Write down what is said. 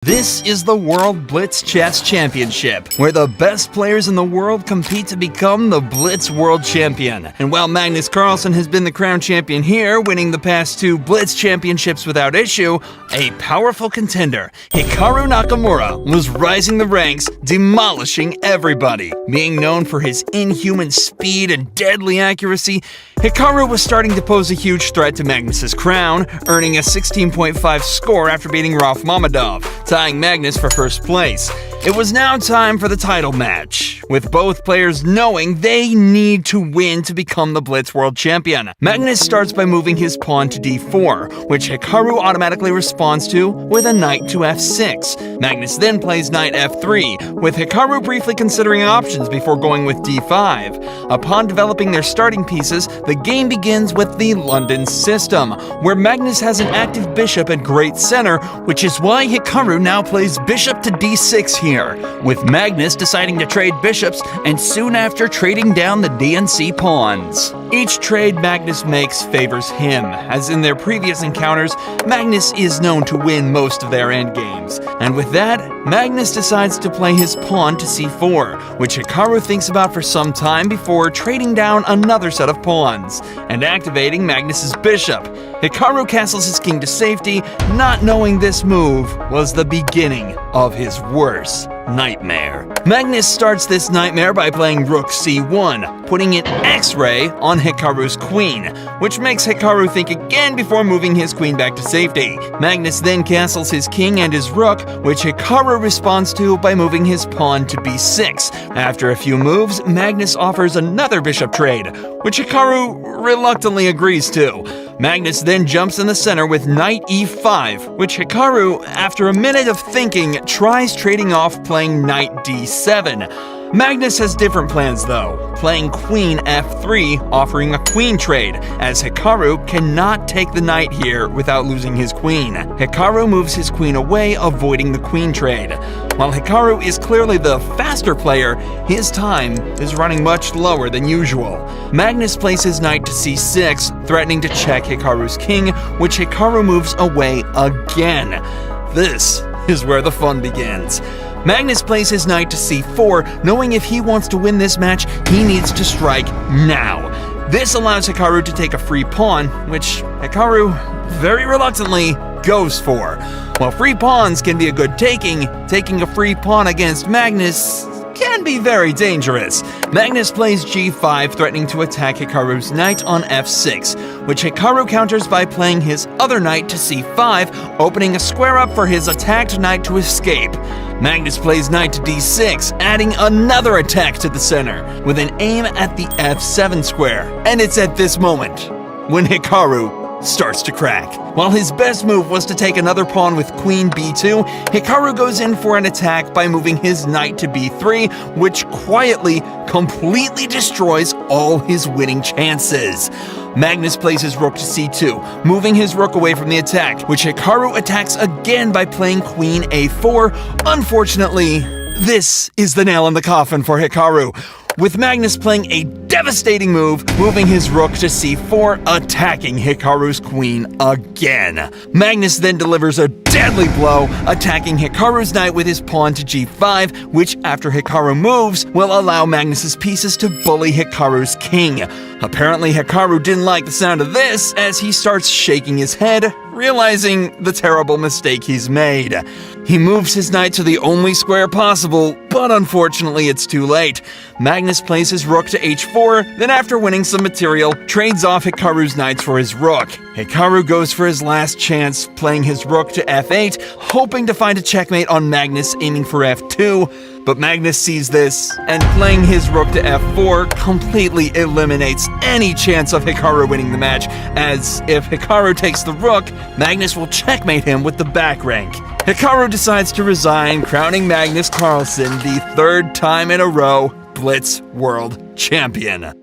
This is the World Blitz Chess Championship, where the best players in the world compete to become the Blitz World Champion. And while Magnus Carlsen has been the crown champion here, winning the past 2 Blitz Championships without issue, a powerful contender, Hikaru Nakamura, was rising the ranks, demolishing everybody. Being known for his inhuman speed and deadly accuracy, Hikaru was starting to pose a huge threat to Magnus's crown, earning a 16.5 score after beating Rauf Mamedov, tying Magnus for first place. It was now time for the title match, with both players knowing they need to win to become the Blitz World Champion. Magnus starts by moving his pawn to d4, which Hikaru automatically responds to with a knight to f6. Magnus then plays knight f3, with Hikaru briefly considering options before going with d5. Upon developing their starting pieces, the game begins with the London system, where Magnus has an active bishop at great center, which is why Hikaru now plays bishop to d6 here, with Magnus deciding to trade bishops and soon after trading down the d and c pawns. Each trade Magnus makes favors him, as in their previous encounters, Magnus is known to win most of their endgames. And with that, Magnus decides to play his pawn to c4, which Hikaru thinks about for some time before trading down another set of pawns and activating Magnus's bishop. Hikaru castles his king to safety, not knowing this move was the beginning of his worst nightmare. Magnus starts this nightmare by playing rook c1, putting an X-ray on Hikaru's queen, which makes Hikaru think again before moving his queen back to safety. Magnus then castles his king and his rook, which Hikaru responds to by moving his pawn to b6. After a few moves, Magnus offers another bishop trade, which Hikaru reluctantly agrees to. Magnus then jumps in the center with knight e5, which Hikaru, after a minute of thinking, tries trading off playing knight d7. Magnus has different plans though, playing queen f3, offering a queen trade, as Hikaru cannot take the knight here without losing his queen. Hikaru moves his queen away, avoiding the queen trade. While Hikaru is clearly the faster player, his time is running much lower than usual. Magnus plays his knight to c6, threatening to check Hikaru's king, which Hikaru moves away again. This is where the fun begins. Magnus plays his knight to c4, knowing if he wants to win this match, he needs to strike now. This allows Hikaru to take a free pawn, which Hikaru very reluctantly goes for. While free pawns can be a good taking a free pawn against Magnus can be very dangerous. Magnus plays g5, threatening to attack Hikaru's knight on f6, which Hikaru counters by playing his other knight to c5, opening a square up for his attacked knight to escape. Magnus plays knight to d6, adding another attack to the center, with an aim at the f7 square. And it's at this moment when Hikaru starts to crack. While his best move was to take another pawn with queen b2, Hikaru goes in for an attack by moving his knight to b3, which quietly, completely destroys all his winning chances. Magnus plays his rook to c2, moving his rook away from the attack, which Hikaru attacks again by playing queen a4. Unfortunately, this is the nail in the coffin for Hikaru, with Magnus playing a devastating move, moving his rook to c4, attacking Hikaru's queen again. Magnus then delivers a deadly blow, attacking Hikaru's knight with his pawn to g5, which after Hikaru moves, will allow Magnus's pieces to bully Hikaru's king. Apparently Hikaru didn't like the sound of this, as he starts shaking his head, realizing the terrible mistake he's made. He moves his knight to the only square possible, but unfortunately it's too late. Magnus plays his rook to h4, then after winning some material, trades off Hikaru's knights for his rook. Hikaru goes for his last chance, playing his rook to f8, hoping to find a checkmate on Magnus, aiming for f2. But Magnus sees this, and playing his rook to f4 completely eliminates any chance of Hikaru winning the match, as if Hikaru takes the rook, Magnus will checkmate him with the back rank. Hikaru decides to resign, crowning Magnus Carlsen the 3rd time in a row Blitz World Champion.